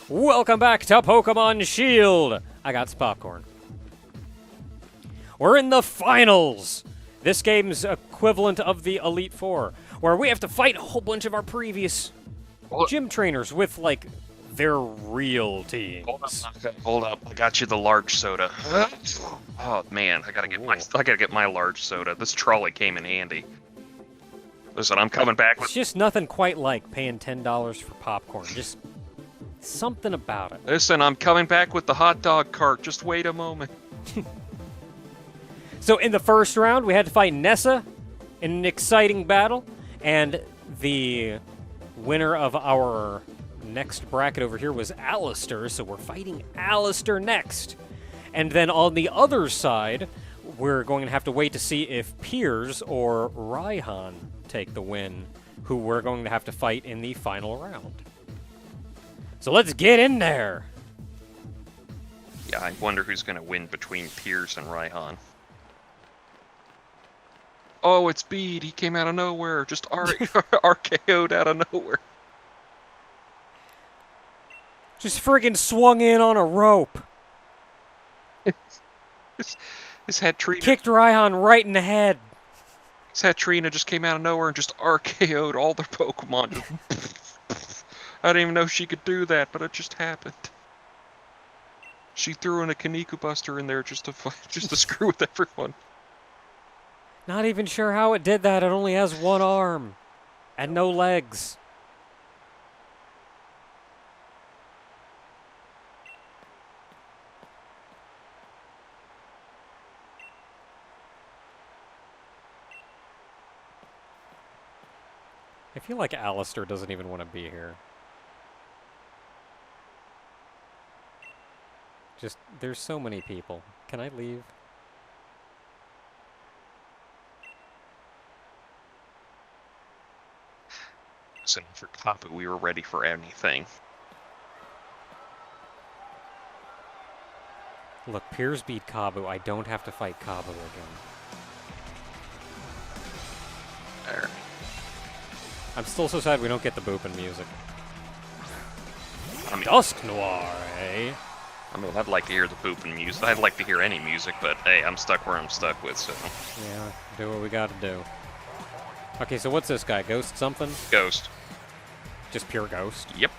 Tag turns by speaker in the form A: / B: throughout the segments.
A: Welcome back to Pokémon Shield! I got some popcorn. We're in the finals! This game's equivalent of the Elite Four, where we have to fight a whole bunch of our previous gym trainers with, like, their real teams.
B: Hold up. I got you the large soda. Oh man, I gotta get my large soda. This trolley came in handy. Listen, I'm coming back with.
A: It's just nothing quite like paying $10 for popcorn. Just something about it.
B: Listen, I'm coming back with the hot dog cart. Just wait a moment.
A: So in the first round, we had to fight Nessa in an exciting battle, and the winner of our next bracket over here was Alistair, so we're fighting Alistair next. And then on the other side, we're going to have to wait to see if Piers or Raihan take the win, who we're going to have to fight in the final round. So let's get in there!
B: Yeah, I wonder who's going to win between Piers and Raihan. Oh, it's Bede. He came out of nowhere. Just RKO'd out of nowhere.
A: Just friggin' swung in on a rope.
B: His Hatrina.
A: Kicked Raihan right in the head.
B: His Hatrina just came out of nowhere and just RKO'd all their Pokemon. I didn't even know she could do that, but it just happened. She threw in a Kaneko Buster in there just to screw with everyone.
A: Not even sure how it did that. It only has one arm and no legs. I feel like Alistair doesn't even want to be here. Just, there's so many people. Can I leave?
B: Listen, for Kapu, we were ready for anything.
A: Look, Piers beat Kabu. I don't have to fight Kabu again.
B: There.
A: I'm still so sad we don't get the boopin' music.
B: I mean,
A: Dusk Noir, eh?
B: I mean, I'd like to hear the booping music. I'd like to hear any music, but hey, I'm stuck where I'm stuck with, so.
A: Yeah, do what we gotta do. Okay, so what's this guy? Ghost something?
B: Ghost.
A: Just pure ghost?
B: Yep.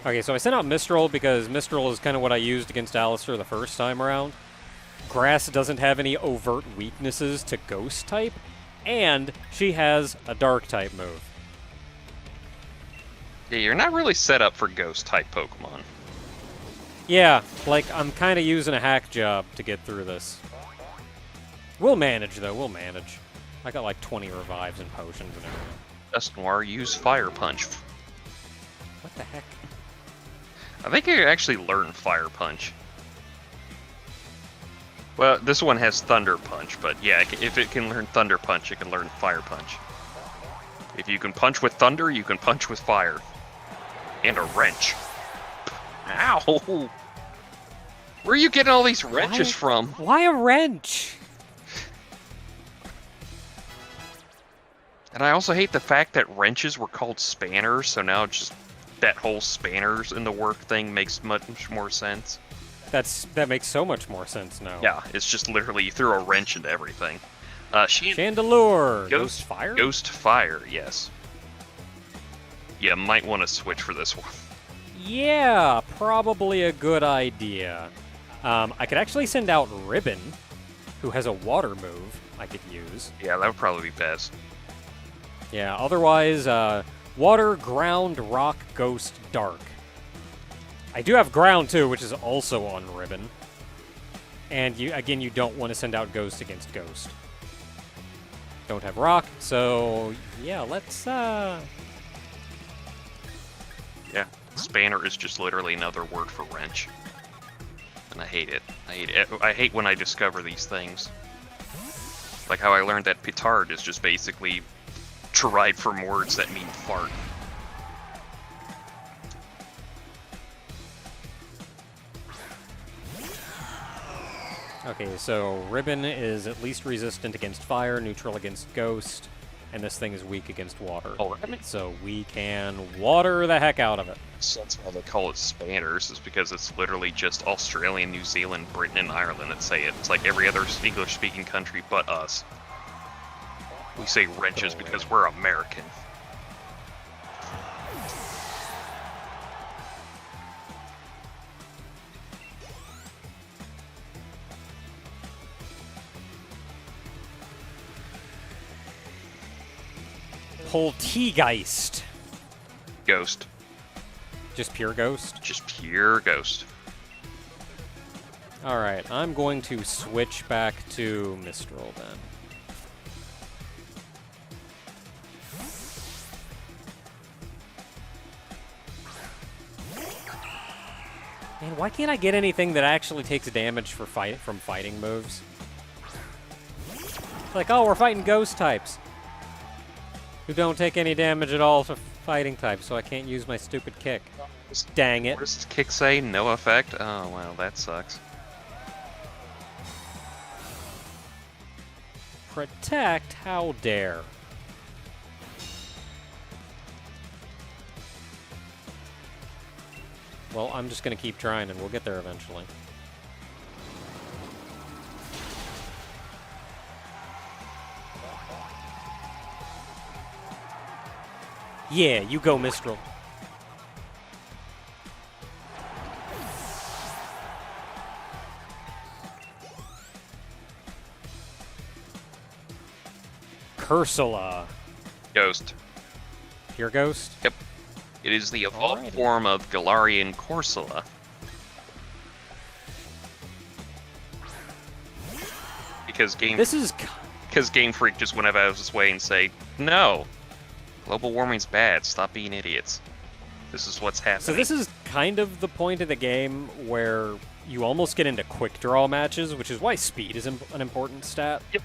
A: Okay, so I sent out Mistral because Mistral is kind of what I used against Alistair the first time around. Grass doesn't have any overt weaknesses to Ghost type, and she has a Dark type move.
B: Yeah, you're not really set up for Ghost type Pokemon.
A: Yeah, like, I'm kind of using a hack job to get through this. We'll manage, though. We'll manage. I got like 20 revives and potions and everything.
B: Dusk Noir, use Fire Punch.
A: What the heck?
B: I think you can actually learn Fire Punch. Well, this one has Thunder Punch, but yeah, if it can learn Thunder Punch, it can learn Fire Punch. If you can punch with Thunder, you can punch with Fire. And a wrench. Ow! Where are you getting all these wrenches from?
A: Why a wrench?
B: And I also hate the fact that wrenches were called spanners, so now just that whole spanners in the work thing makes much more sense.
A: That makes so much more sense now.
B: Yeah, it's just literally you threw a wrench into everything.
A: Chandelure. Ghost Fire?
B: Ghost Fire, yes. Yeah, might want to switch for this one.
A: Yeah, probably a good idea. I could actually send out Ribbon, who has a water move I could use.
B: Yeah, that would probably be best.
A: Yeah, otherwise, Water, Ground, Rock, Ghost, Dark. I do have Ground, too, which is also on Ribbon. And, you don't want to send out Ghost against Ghost. Don't have Rock, so, yeah, let's,
B: Yeah, Spanner is just literally another word for wrench. And I hate it. I hate when I discover these things. Like how I learned that petard is just basically derived from words that mean fart.
A: Okay, so Ribbon is at least resistant against fire, neutral against ghost. and this thing is weak against water.
B: Oh, right.
A: So we can water the heck out of it.
B: So that's why they call it Spanners, is because it's literally just Australia, New Zealand, Britain, and Ireland that say it. It's like every other English-speaking country but us. We say wrenches because we're American.
A: Poltegeist.
B: Ghost.
A: Just pure ghost?
B: Just pure ghost.
A: Alright, I'm going to switch back to Mistral then. Man, why can't I get anything that actually takes damage from fighting moves? It's like, oh, we're fighting ghost types who don't take any damage at all for fighting types, so I can't use my stupid kick. Dang it.
B: What does this kick say? No effect? Oh, wow, that sucks.
A: Protect? How dare. Well, I'm just going to keep trying and we'll get there eventually. Yeah, you go, Mistral. Cursula.
B: Ghost.
A: Pure ghost?
B: Yep. It is the evolved
A: Alrighty.
B: form of Galarian Corsola. Because Game Freak just went out of his way and say, no, global warming's bad, stop being idiots. This is what's happening.
A: So this is kind of the point of the game where you almost get into quick draw matches, which is why speed is an important stat.
B: Yep.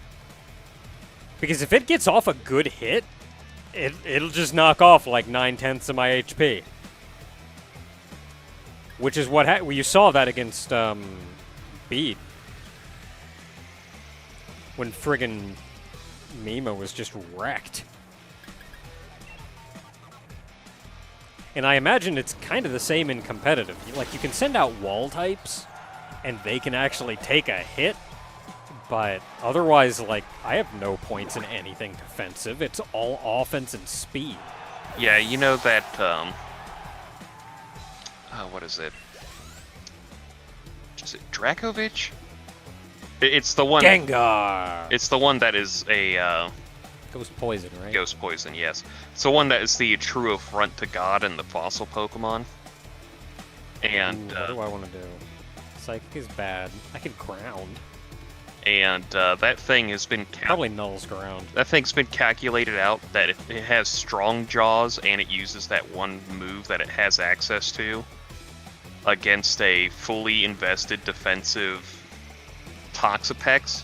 A: Because if it gets off a good hit, it'll just knock off like 9/10 of my HP. Which is what well, you saw that against Bede. When friggin' Mima was just wrecked. And I imagine it's kind of the same in competitive. Like, you can send out wall types, and they can actually take a hit, but otherwise, like, I have no points in anything defensive. It's all offense and speed.
B: Yeah, you know that, what is it? Is it Dracovic? It's the one...
A: Gengar!
B: It's the one that is a,
A: Ghost Poison, right?
B: Ghost Poison, yes. It's the one that is the true affront to God in the fossil Pokemon. And,
A: Ooh, what do I want to do? Psychic is bad. I could ground.
B: And, that thing has been...
A: Probably nulls ground.
B: That thing's been calculated out that it has strong jaws, and it uses that one move that it has access to against a fully invested defensive Toxapex.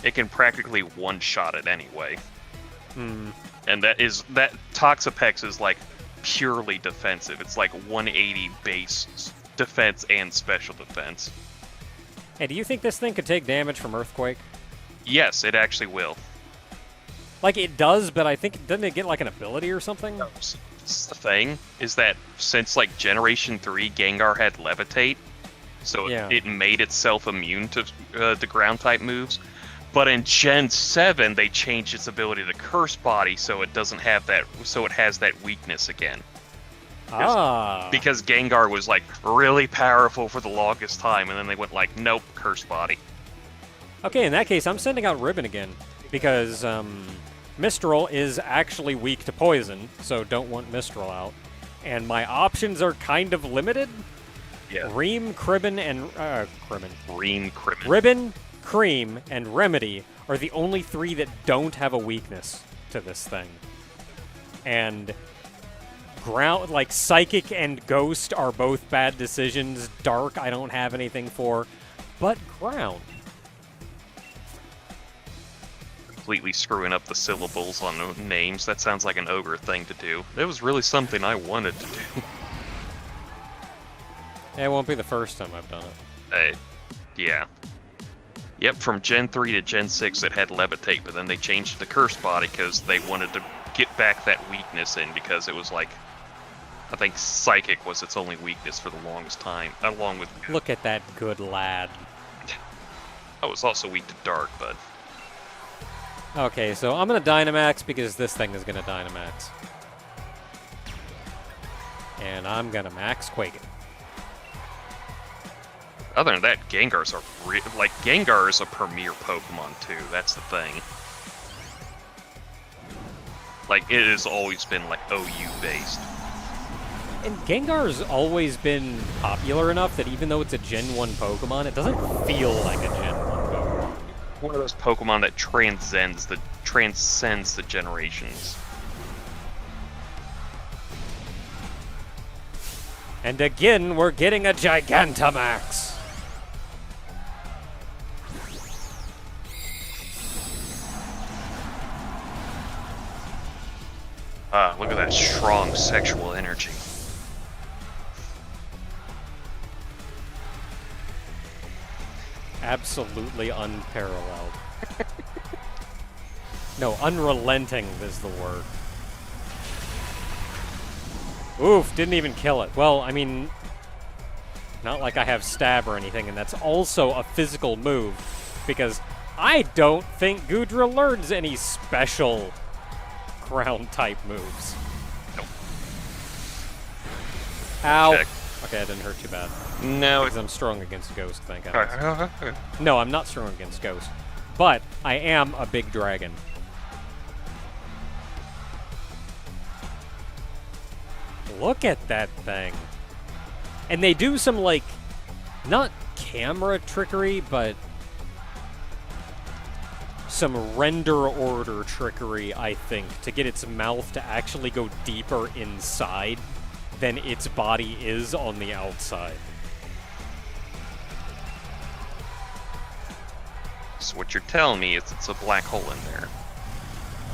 B: It can practically one-shot it anyway.
A: Hmm.
B: And that Toxapex is like purely defensive. It's like 180 base defense and special defense.
A: Hey, do you think this thing could take damage from Earthquake?
B: Yes, it actually will.
A: Like, it does, but I think, doesn't it get, like, an ability or something?
B: The thing is that since, like, Generation 3, Gengar had Levitate, so
A: Yeah.
B: it made itself immune to the ground-type moves. But in Gen 7, they changed its ability to Curse Body, so it doesn't have that, so it has that weakness again. Because Gengar was, like, really powerful for the longest time, and then they went like, nope, Curse Body.
A: Okay, in that case, I'm sending out Ribbon again, because Mistral is actually weak to poison, so don't want Mistral out. And my options are kind of limited.
B: Yeah.
A: Ream, Cribbin, and...
B: Ream, Cribbin.
A: Ribbon, Cream, and Remedy are the only three that don't have a weakness to this thing. And... Ground, like, Psychic and Ghost are both bad decisions. Dark, I don't have anything for. But Ground.
B: Completely screwing up the syllables on the names. That sounds like an ogre thing to do. It was really something I wanted to do.
A: It won't be the first time I've done it.
B: Yeah. Yep, from Gen 3 to Gen 6 it had Levitate, but then they changed the Curse Body because they wanted to get back that weakness in, because it was like, I think Psychic was its only weakness for the longest time, along with...
A: Look at that good lad.
B: I was also weak to Dark, but...
A: Okay, so I'm going to Dynamax because this thing is going to Dynamax. And I'm going to Max Quake it.
B: Other than that, Gengar's Gengar is a premier Pokemon too. That's the thing. Like, it has always been like OU based.
A: And Gengar's always been popular enough that even though it's a Gen 1 Pokemon, it doesn't feel like a Gen 1 Pokemon.
B: One of those Pokemon that transcends the generations.
A: And again, we're getting a Gigantamax.
B: Look at that strong sexual energy.
A: Absolutely unparalleled. No, unrelenting is the word. Oof, didn't even kill it. Well, I mean, not like I have stab or anything, and that's also a physical move, because I don't think Goodra learns any special ground-type moves.
B: Nope.
A: Ow.
B: Check.
A: Okay, that didn't hurt too bad.
B: No.
A: Because I'm strong against Ghost, thank God. No, I'm not strong against Ghost. But I am a big dragon. Look at that thing. And they do some, like, not camera trickery, but some render order trickery, I think, to get its mouth to actually go deeper inside than its body is on the outside.
B: So what you're telling me is it's a black hole in there.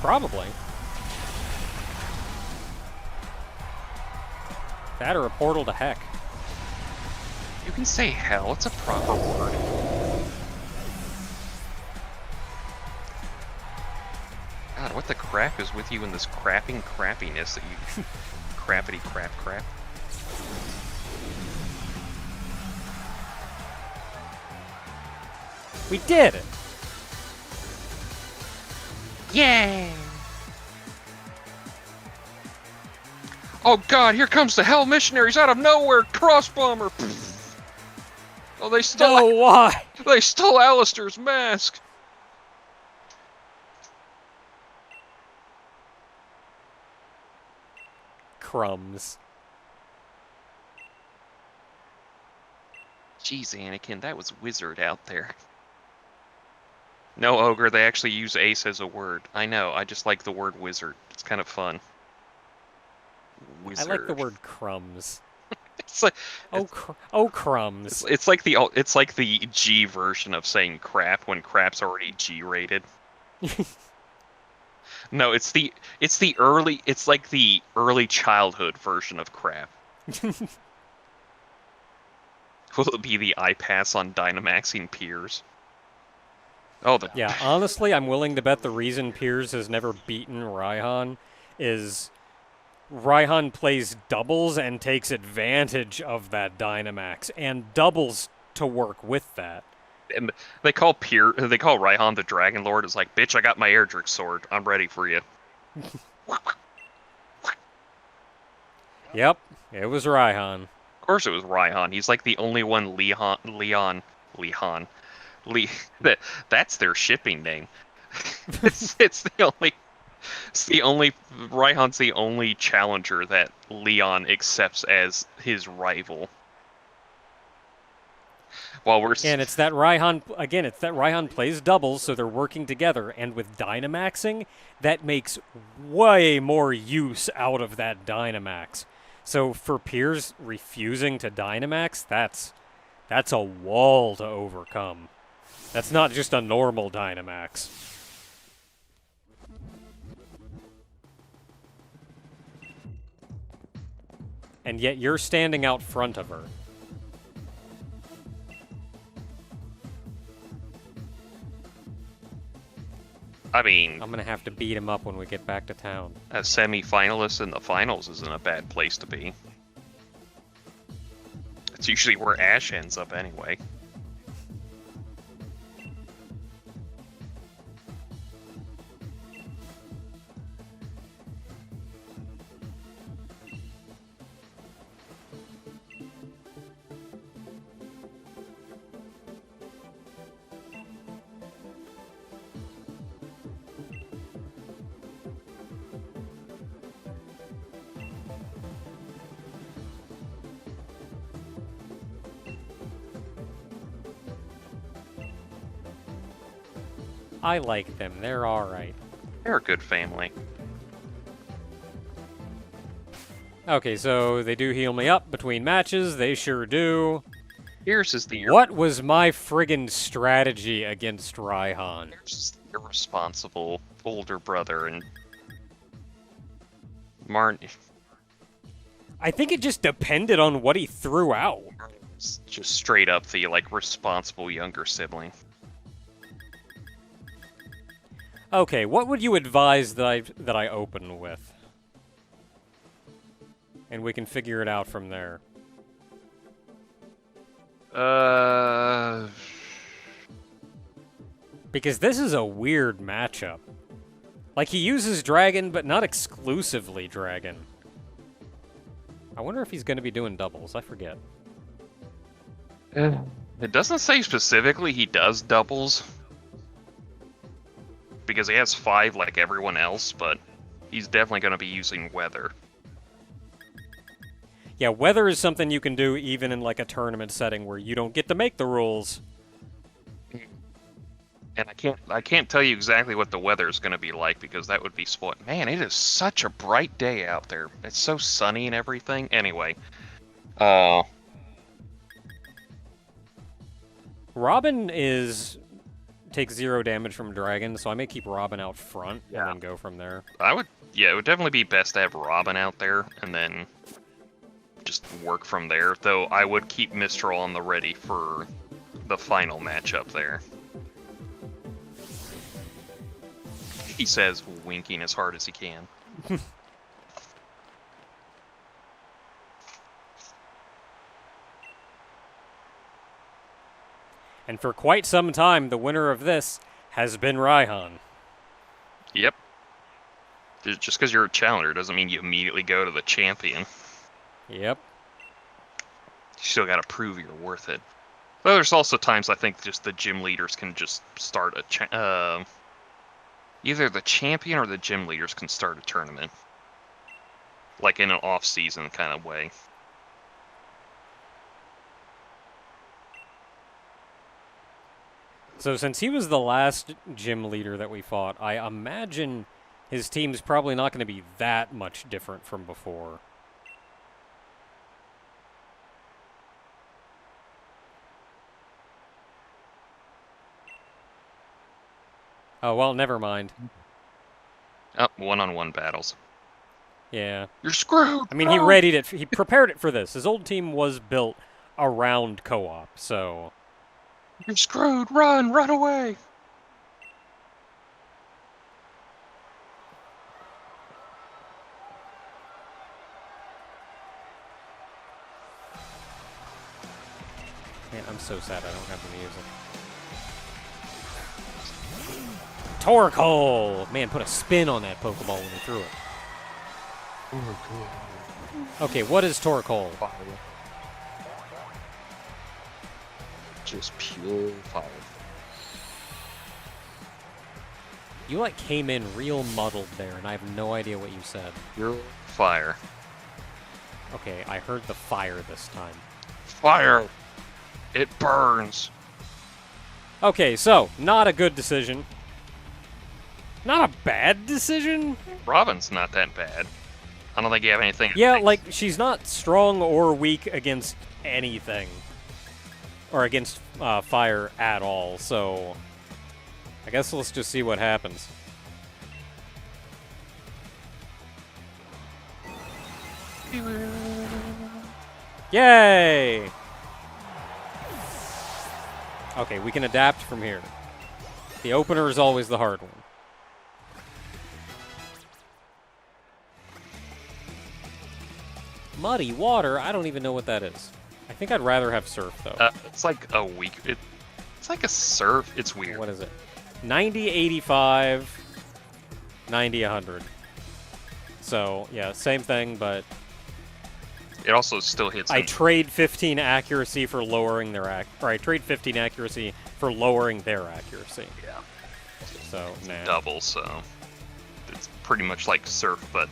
A: Probably. That or a portal to heck.
B: You can say hell, it's a proper word. God, what the crap is with you in this crapping crappiness that you... crappity crap crap?
A: We did it!
B: Yay! Oh god, here comes the Hell Missionaries out of nowhere! Cross bomber! Oh, they stole.
A: No, why?
B: They stole Alistair's mask.
A: Crumbs.
B: Jeez, Anakin, that was wizard out there. No, Ogre, they actually use ace as a word. I know, I just like the word wizard. It's kind of fun. Wizard.
A: I like the word crumbs.
B: It's like
A: Crumbs.
B: it's like the G version of saying crap when crap's already G rated. No, it's like the early childhood version of crap. Will it be the I pass on Dynamaxing Piers? Oh,
A: yeah, honestly, I'm willing to bet the reason Piers has never beaten Raihan is Raihan plays doubles and takes advantage of that Dynamax, and doubles to work with that.
B: And they call Raihan the Dragon Lord. It's like, bitch, I got my Erdrick sword. I'm ready for you.
A: Yep, it was Raihan.
B: Of course it was Raihan. He's like the only one that's their shipping name. Raihan's the only challenger that Leon accepts as his rival.
A: It's that Raihan plays doubles, so they're working together, and with Dynamaxing, that makes way more use out of that Dynamax. So for Piers refusing to Dynamax, that's a wall to overcome. That's not just a normal Dynamax. And yet you're standing out front of her.
B: I mean,
A: I'm gonna have to beat him up when we get back to town.
B: a semi-finalist in the finals isn't a bad place to be. It's usually where Ash ends up anyway.
A: I like them. They're alright.
B: They're a good family.
A: Okay, so they do heal me up between matches. They sure do.
B: Here's is the year.
A: What was my friggin' strategy against Raihan?
B: Here's the irresponsible older brother and Martin.
A: I think it just depended on what he threw out.
B: Just straight up the like responsible younger sibling.
A: Okay, what would you advise that I open with? And we can figure it out from there. Because this is a weird matchup. Like, he uses dragon, but not exclusively dragon. I wonder if he's going to be doing doubles. I forget.
B: It doesn't say specifically he does doubles. Because he has 5 like everyone else, but he's definitely going to be using weather.
A: Yeah, weather is something you can do even in like a tournament setting where you don't get to make the rules.
B: And I can't tell you exactly what the weather is going to be like because that would be spoiled. Man, it is such a bright day out there. It's so sunny and everything. Anyway,
A: Robin takes 0 damage from dragon, so I may keep Robin out front and then go from there.
B: it would definitely be best to have Robin out there and then just work from there. Though I would keep Mistral on the ready for the final matchup there. He says, winking as hard as he can.
A: And for quite some time, the winner of this has been Raihan.
B: Yep. Just because you're a challenger doesn't mean you immediately go to the champion.
A: Yep.
B: You still got to prove you're worth it. But there's also times I think just the gym leaders can just start a either the champion or the gym leaders can start a tournament. Like in an off-season kind of way.
A: So since he was the last gym leader that we fought, I imagine his team's probably not going to be that much different from before. Oh, well, never mind.
B: Oh, one-on-one battles.
A: Yeah.
B: You're screwed!
A: I mean, he prepared it for this. His old team was built around co-op, so...
B: You're screwed! Run away!
A: Man, I'm so sad I don't have the music. Torkoal! Man, put a spin on that Pokeball when he threw it. Okay, what is Torkoal?
B: Fire. Just pure fire.
A: You, like, came in real muddled there, and I have no idea what you said.
B: Pure fire.
A: Okay, I heard the fire this time.
B: Fire! It burns!
A: Okay, so, not a good decision. Not a bad decision?
B: Robin's not that bad. I don't think you have anything.
A: Yeah, like, she's not strong or weak against anything. Or against fire at all, so... I guess let's just see what happens. Yay! Okay, we can adapt from here. The opener is always the hard one. Muddy water? I don't even know what that is. I think I'd rather have surf, though.
B: It's like a weak. It's like a surf. It's weird.
A: What is it? 90, 85, 90, 100. So, yeah, same thing, but
B: It also still hits.
A: I trade 15 accuracy for lowering their or I trade 15 accuracy for lowering their accuracy.
B: Yeah.
A: So, nah.
B: Double, so it's pretty much like surf, but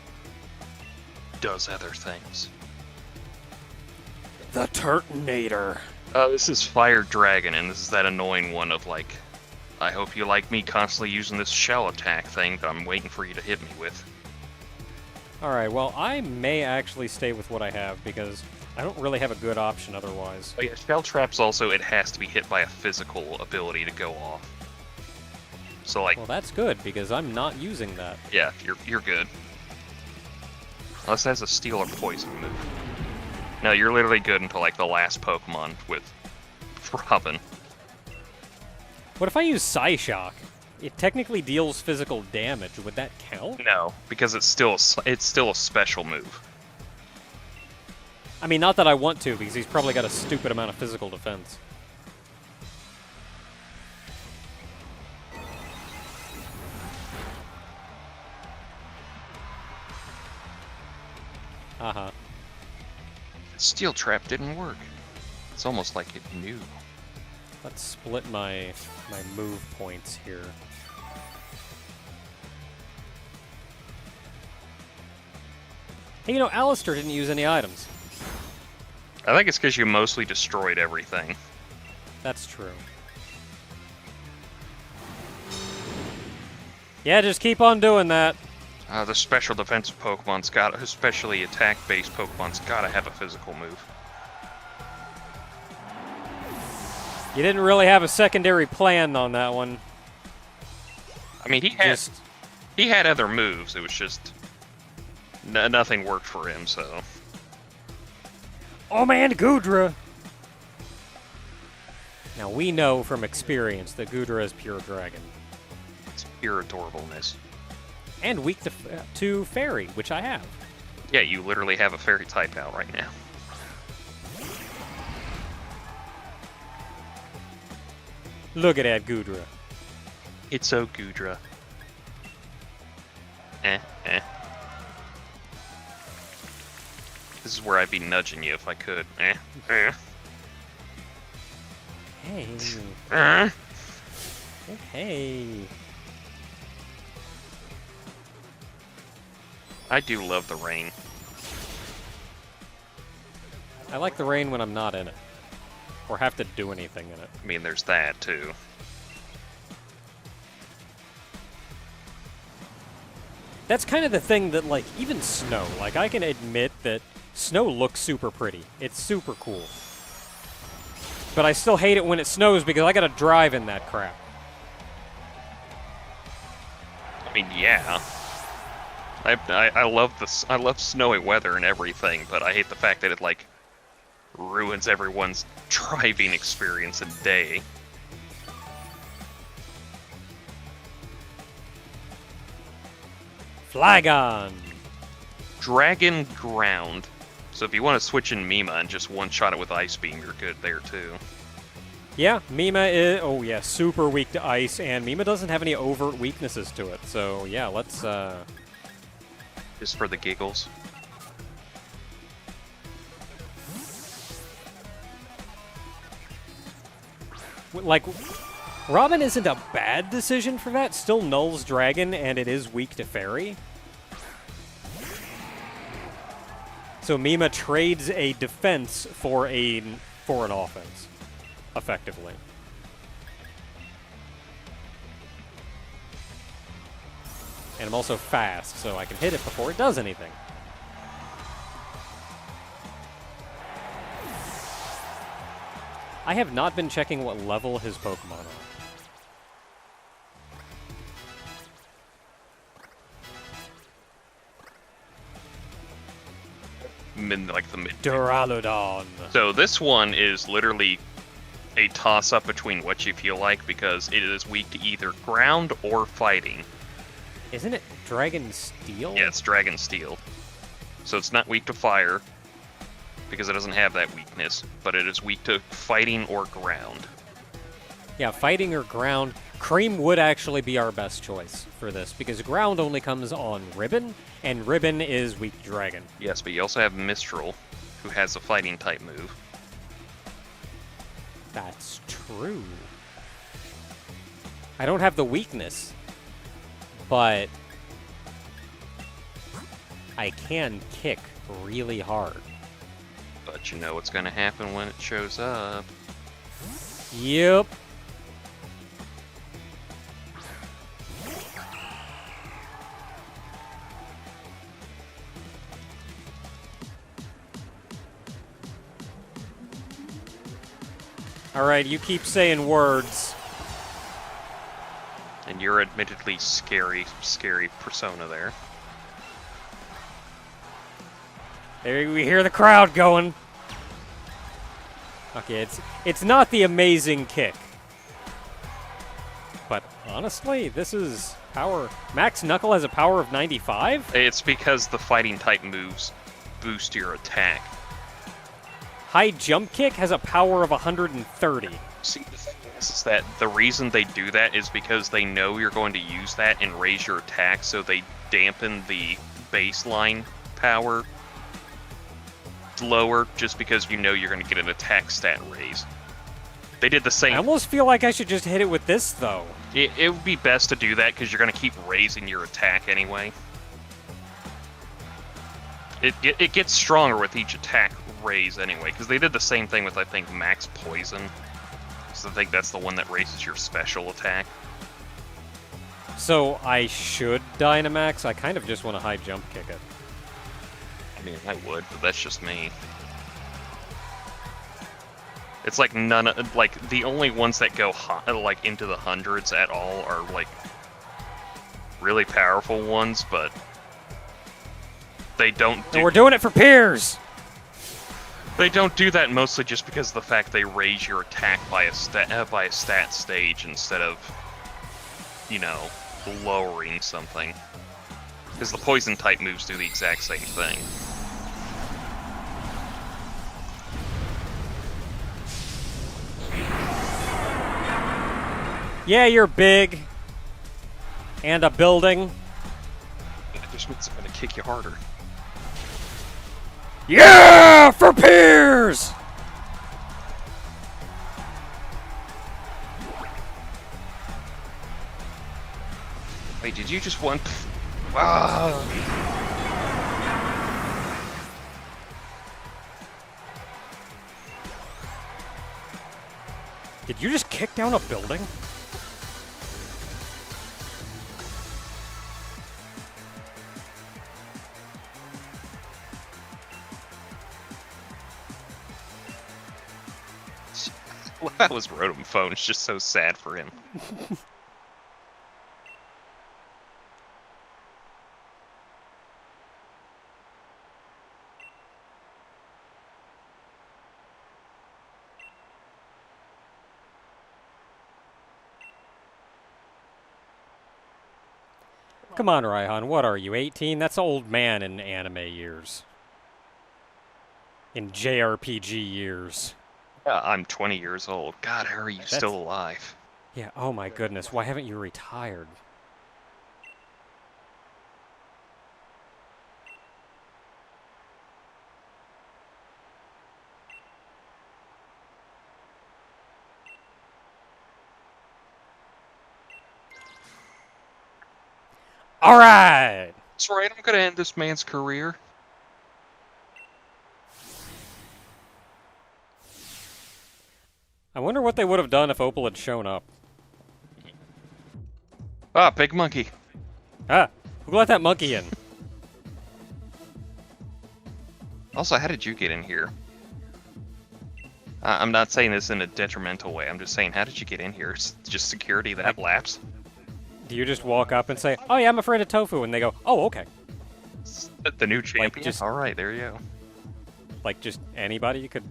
B: does other things.
A: The Turtonator.
B: This is Fire Dragon, and this is that annoying one of like, I hope you like me constantly using this shell attack thing that I'm waiting for you to hit me with.
A: Alright, well, I may actually stay with what I have, because I don't really have a good option otherwise.
B: Oh yeah, Shell Traps also, it has to be hit by a physical ability to go off. So like,
A: Well, that's good, because I'm not using that.
B: yeah, you're good. Unless it has a steel or poison move. No, you're literally good until like the last Pokemon with Robin.
A: What if I use Psyshock? It technically deals physical damage. Would that count?
B: No, because it's still a special move.
A: I mean, not that I want to, because he's probably got a stupid amount of physical defense. Uh-huh.
B: Steel Trap didn't work. It's almost like it knew.
A: Let's split my move points here. Hey, you know, Alistair didn't use any items.
B: I think it's because you mostly destroyed everything.
A: That's true. Yeah, just keep on doing that.
B: The special defensive Pokemon's got, especially attack-based Pokemon's gotta have a physical move.
A: You didn't really have a secondary plan on that one.
B: I mean, he had other moves. It was just nothing worked for him. So.
A: Oh man, Goodra! Now we know from experience that Goodra is pure dragon.
B: It's pure adorableness.
A: And weak to fairy, which I have.
B: Yeah, you literally have a fairy type out right now.
A: Look at that Goodra.
B: It's so Goodra. This is where I'd be nudging you if I could.
A: Hey. Hey.
B: I do love the rain.
A: I like the rain when I'm not in it. Or have to do anything in it.
B: I mean, there's that, too.
A: That's kind of the thing that, like, even snow, like, I can admit that snow looks super pretty. It's super cool. But I still hate it when it snows because I gotta drive in that crap.
B: I mean, yeah. I love this. I love snowy weather and everything, but I hate the fact that it like ruins everyone's driving experience and day.
A: Flygon!
B: Dragon Ground. So if you want to switch in Mima and just one-shot it with Ice Beam, you're good there too.
A: Yeah, Mima is, oh yeah, super weak to ice, and Mima doesn't have any overt weaknesses to it. So yeah, let's,
B: Just for the giggles.
A: like, Robin isn't a bad decision for that. Still nulls Dragon, and it is weak to Fairy. So Mima trades a defense for an offense, effectively. And I'm also fast, so I can hit it before it does anything. I have not been checking what level his Pokemon are.
B: Like the mid.
A: Duraludon.
B: So this one is literally a toss-up between what you feel like because it is weak to either ground or fighting.
A: Isn't it Dragon Steel?
B: Yeah, it's Dragon Steel. So it's not weak to fire, because it doesn't have that weakness, but it is weak to fighting or ground.
A: Yeah, fighting or ground. Cream would actually be our best choice for this, because ground only comes on Ribbon, and Ribbon is weak to Dragon.
B: Yes, but you also have Mistral, who has a fighting type move.
A: That's true. I don't have the weakness, but I can kick really hard.
B: But you know what's going to happen when it shows up.
A: Yep. All right, you keep saying words.
B: And you're admittedly scary persona there.
A: There we hear the crowd going. Okay, it's not the amazing kick. But honestly, this is power. Max Knuckle has a power of 95?
B: It's because the fighting type moves boost your attack.
A: High jump kick has a power of 130.
B: See, the thing is that the reason they do that is because they know you're going to use that and raise your attack, so they dampen the baseline power lower, just because you know you're going to get an attack stat raise. They did the same.
A: I almost feel like I should just hit it with this, though.
B: It would be best to do that because you're going to keep raising your attack anyway. It gets stronger with each attack raise anyway, because they did the same thing with, I think, Max Poison. So I think that's the one that raises your special attack.
A: So I should Dynamax? I kind of just want to high jump kick it.
B: I mean, I would, but that's just me. It's like the only ones that go like into the hundreds at all are like really powerful ones, but they don't do.
A: And we're doing it for Piers!
B: They don't do that mostly just because of the fact they raise your attack by a stat stage instead of, you know, lowering something. Because the poison type moves do the exact same thing.
A: Yeah, you're big. And a building.
B: That just means I'm gonna kick you harder.
A: Yeah, for Piers!
B: Wait, did you just want? Ah!
A: Did you just kick down a building?
B: That was Rotom Phone. It's just so sad for him.
A: Come on, Raihan, what are you, 18? That's old man in anime years. In JRPG years.
B: I'm 20 years old. God, how are you still alive?
A: Yeah, oh my goodness, why haven't you retired? All right.
B: That's right, I'm gonna end this man's career.
A: I wonder what they would have done if Opal had shown up.
B: Ah, big monkey.
A: Ah, who let that monkey in?
B: Also, how did you get in here? I'm not saying this in a detrimental way. I'm just saying, how did you get in here? It's just security that lapse?
A: Do you just walk up and say, "Oh yeah, I'm afraid of tofu," and they go, "Oh, okay."
B: The new champion?
A: just-
B: All right, there you go.
A: Like just anybody you could.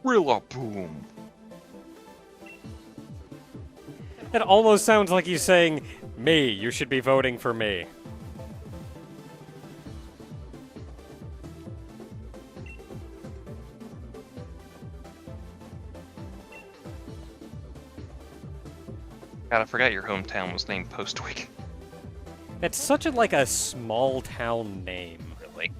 B: Rilla boom.
A: It almost sounds like he's saying, me, you should be voting for me.
B: God, I forgot your hometown was named Postwick.
A: It's such a, like, a small town name.
B: Really?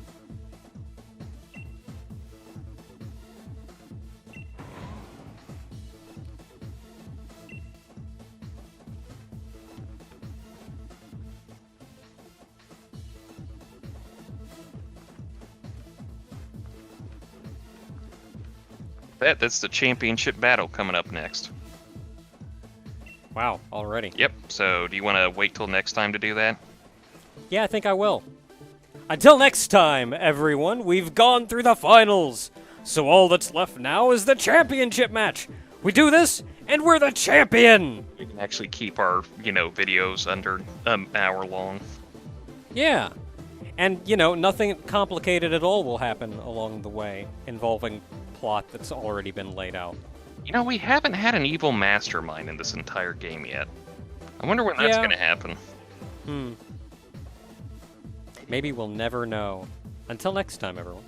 B: That's the championship battle coming up next.
A: Wow, already.
B: Yep, so do you want to wait till next time to do that?
A: Yeah, I think I will. Until next time, everyone, we've gone through the finals. So all that's left now is the championship match. We do this, and we're the champion!
B: We can actually keep our, videos under an hour long.
A: Yeah. And, nothing complicated at all will happen along the way involving plot that's already been laid out.
B: We haven't had an evil mastermind in this entire game yet. I wonder when that's
A: Yeah.
B: going to happen.
A: Maybe we'll never know. Until next time, everyone.